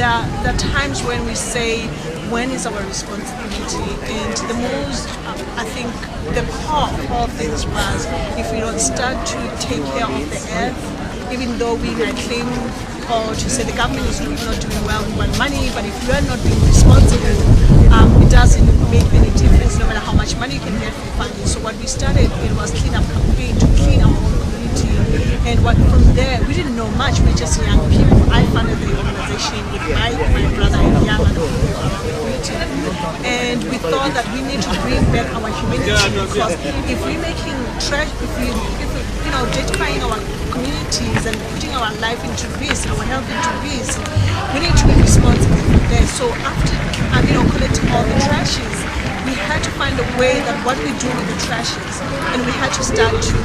there are times when we say, when is our responsibility? And the most, I think, the core of all things was, if we don't start to take care of the earth, even though we might claim or to say the government is not doing well, we want money, but if we are not being responsible, it doesn't make any difference no matter how much money you can get from funding. So what we started, it was clean up campaign to clean our own community. And from there, we didn't know much, we were just young people. I funded the organization with my brother and young other people around the community. And we thought that we need to bring back our humanity, because if we're making trash, if we identifying our communities and putting our life into risk, our health into risk, we need to be responsible for that. So after collecting all the trashes, we had to find a way that what we do with the trashes, and we had to start to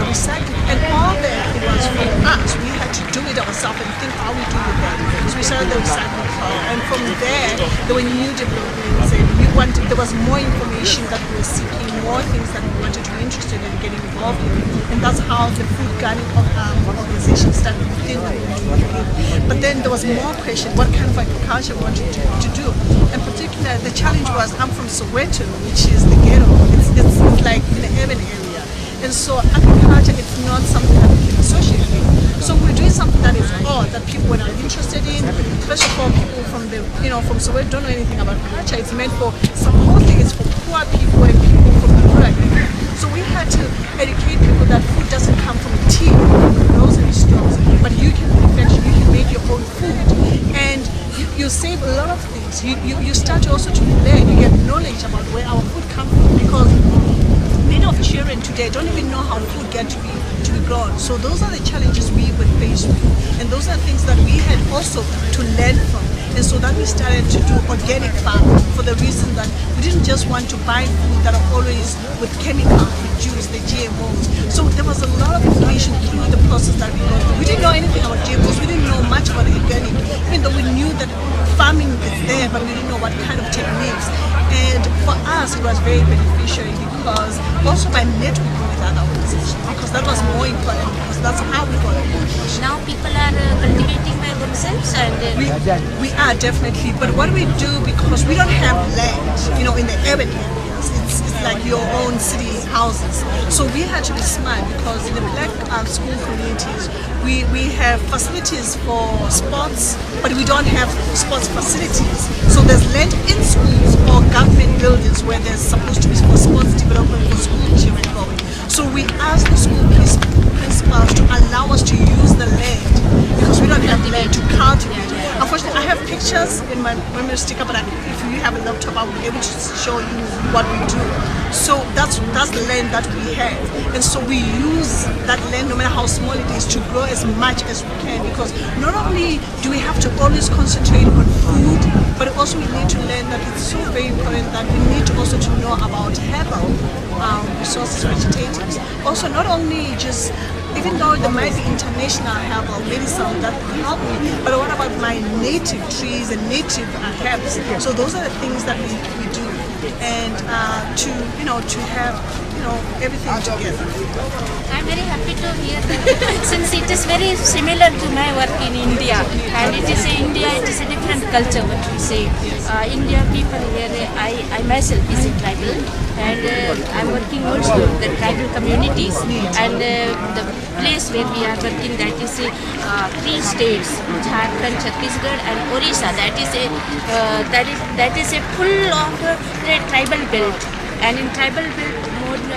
recycle. And all that it was for us, we had to do it ourselves and think how we do with that. So we started the recycling club, and from there were new developments, and there was more information that we were seeking, more things that we wanted to be interested in getting involved in, and that's how the food garden organization started within the community. But then there was more question, what kind of agriculture we wanted to do. In particular, the challenge was, I'm from Soweto, which is the ghetto. It's like in an urban area. And so agriculture is not something that we can associate with. So we're doing something that is odd, that people were not interested in, especially for people from from Soweto don't know anything about agriculture. It's meant for, supposedly it's for poor people and people from the rural area. So we had to educate people that food doesn't come from a tin or from grocery stores, but you can manufacture, you can make your own food. And you save a lot of things. You start also to learn, you get knowledge about where our food comes from, because many of children today don't even know how food get to be grown. So those are the challenges we were faced with, and those are things that we had also to learn from. And so that we started to do organic farming, for the reason that we didn't just want to buy food that are always with chemicals produced, the GMOs. So there was a lot of information through the process that we got through. We didn't know anything about GMOs, we didn't know much about organic, even though we knew that farming is there, but we didn't know what kind of techniques. And for us, it was very beneficial, because also by networking with other organizations, because that was more important, because that's how we got information. Now people are cultivating by themselves, and we are definitely, but what we do, because we don't have land, in the urban areas, it's like your own city houses. So we had to be smart, because in the black school communities, we have facilities for sports, but we don't have sports facilities. So there's land in schools or government buildings where there's supposed to be for sports development for school children going. So we asked the school principals to allow us to use the land, because we don't have land to cultivate. Unfortunately, I have pictures in my memory sticker, but if you have a laptop, I will be able to show you what we do. So that's the land that we have, and so we use that land, no matter how small it is, to grow as much as we can, because not only do we have to always concentrate on food, but also we need to learn that it's so very important that we need to also to know about herbal resources, vegetables. Also, not only just, even though there might be international herbal medicine that can help me, but what about my native trees and native herbs? So those are the things that we do, and to have everything together. I'm very happy to hear that, since it is very similar to my work in India, and it is a different culture, what we say. India people here, I myself is a tribal, and I'm working also with the tribal communities, and the place where we are working, that is 3 states, Jharkhand, Chhattisgarh and Orissa. That is a full of the tribal belt, and in tribal belt,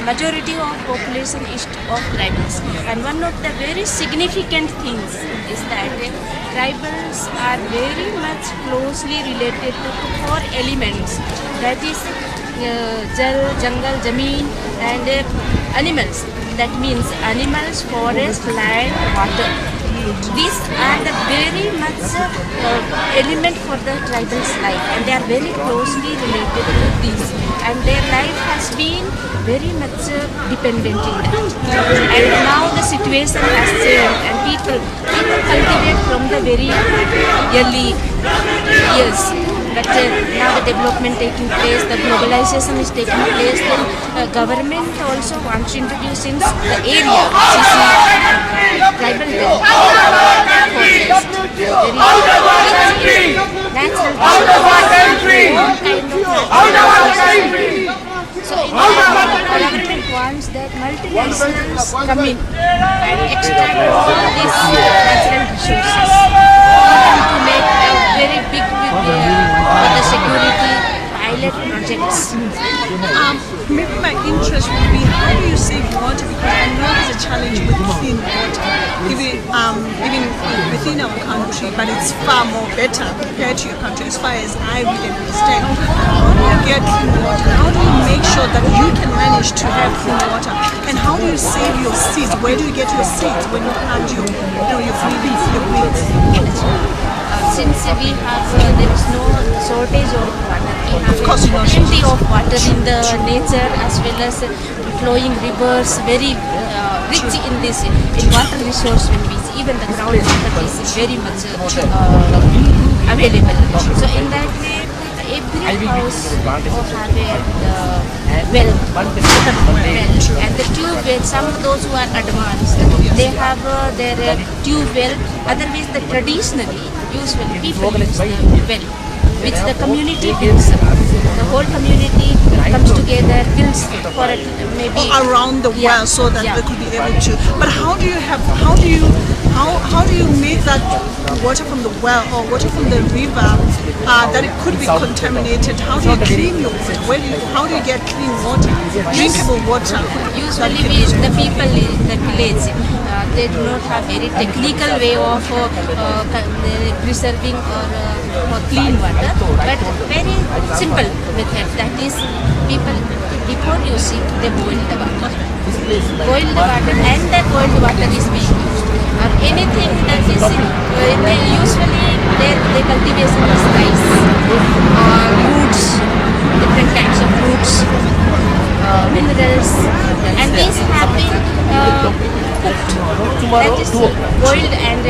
majority of population is of tribals, and one of the very significant things is that tribals are very much closely related to 4 elements, that is jal, jungle, zameen, and animals. That means animals, forest, land, water. These are the very much element for the tribal's life, and they are very closely related to these, and their life has been very much dependent in that. And now the situation has changed, and people cultivate from the very early years. But now the development taking place, the globalization is taking place, then government also wants to introduce in the area, tribal belt, very come in and extract all these natural resources, even to make a very big for the security pilot projects. Maybe my interest would be, how do you save water? Because I know there's a challenge with clean water, even within our country, but it's far more better compared to your country as far as I really understand. How do you get clean water? How do you make sure that you can manage to have clean water? And how do you save your seeds? Where do you get your seeds when you plant your freebies, your weeds? Since we have, there is no shortage of water. We have plenty of water in the nature as well as flowing rivers, very rich in this, in water resource when we see. Even the ground water is very much available. So in that way, every house have a well, and the tube well, some of those who are advanced, they have their tube well. Otherwise, the traditionally, usually people use the well, which the community builds. The whole community comes together, builds for it, maybe around the well, so that they could be able to. But how do you make that water from the well or water from the river that it could be contaminated? How do you clean your water? How do you get clean water, drinkable water? Usually, the people in the village, they do not have very technical way of preserving or clean water, but very simple method. That is, people before using, they boil the water. Boil the water, and that boiled water is being used. Or anything that is usually they cultivation is rice, roots, different kinds of roots, minerals, and these have been cooked. That is boiled and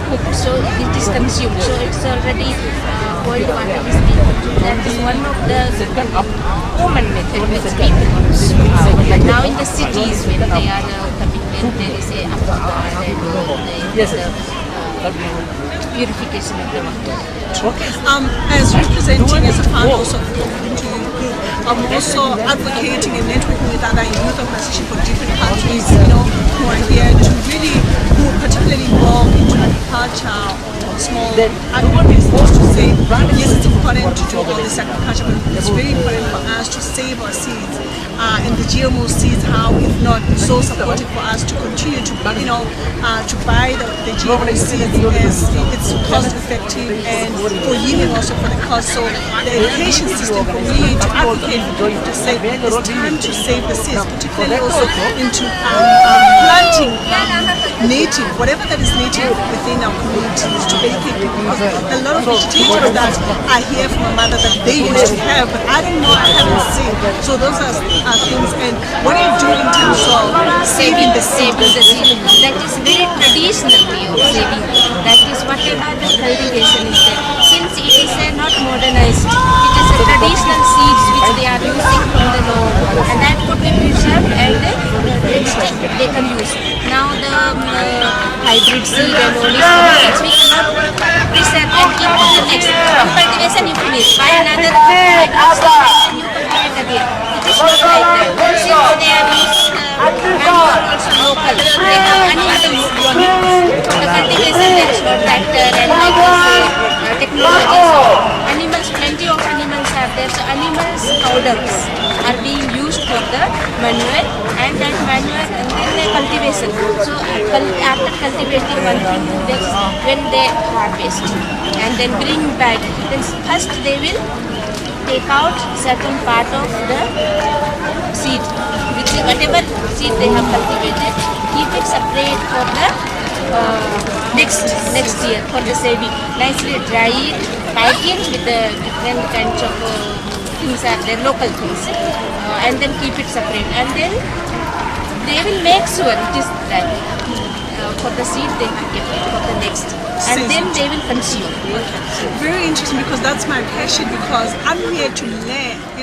cooked, so it is consumed. So it's already boiled water is being cooked. That is one of the common method which people use. Now in the cities when they are coming, when there is a purification of the water. As representing as a founder also of the community youth group, I'm also advocating and networking with other youth organizations from different countries, who are here to really, who are particularly involved into agriculture or small agribusiness, to say, yes, it's important to do all this agriculture, but it's very important for us to save our seeds. And the GMO seeds, how if not so supportive for us to continue to, to buy the GMO seeds as it's cost effective and for yielding also for the cost. So the education system for me to advocate for people to say it's time to save the seeds, particularly also into planting native, whatever that is native within our communities, to educate people. Because a lot of vegetables that I hear from my mother that they used to have, but I don't know, I haven't seen. So those are things. And what do you do in terms of saving the seed? That is very traditional way of saving. That is whatever the cultivation is there. Since it is not modernized, it is a traditional seeds which they are using from the lawn, and that could be preserved and they can use. Now the hybrid seed and all these seeds we cannot preserve and keep for the next cultivation. You finish by another hybrid seed, you cultivate again. It is not like that. Since they are using manure also local, they have animals. The cultivation there is no tractor and like this technology. Animals, plenty of animals are there. So animals' powders are being used for the manure, and that manure and then the cultivation. So after cultivating one thing, when they harvest and then bring back, then first they will take out certain part of the seed, which whatever seed they have cultivated, keep it separate for the next year for the saving. Nicely dry it, pack it with the different kinds of things are there, local things, and then keep it separate. And then they will make sure it is dry. For the seed they will keep it for the next, and then they will consume. Very interesting, because that's my passion, because I'm here to learn. I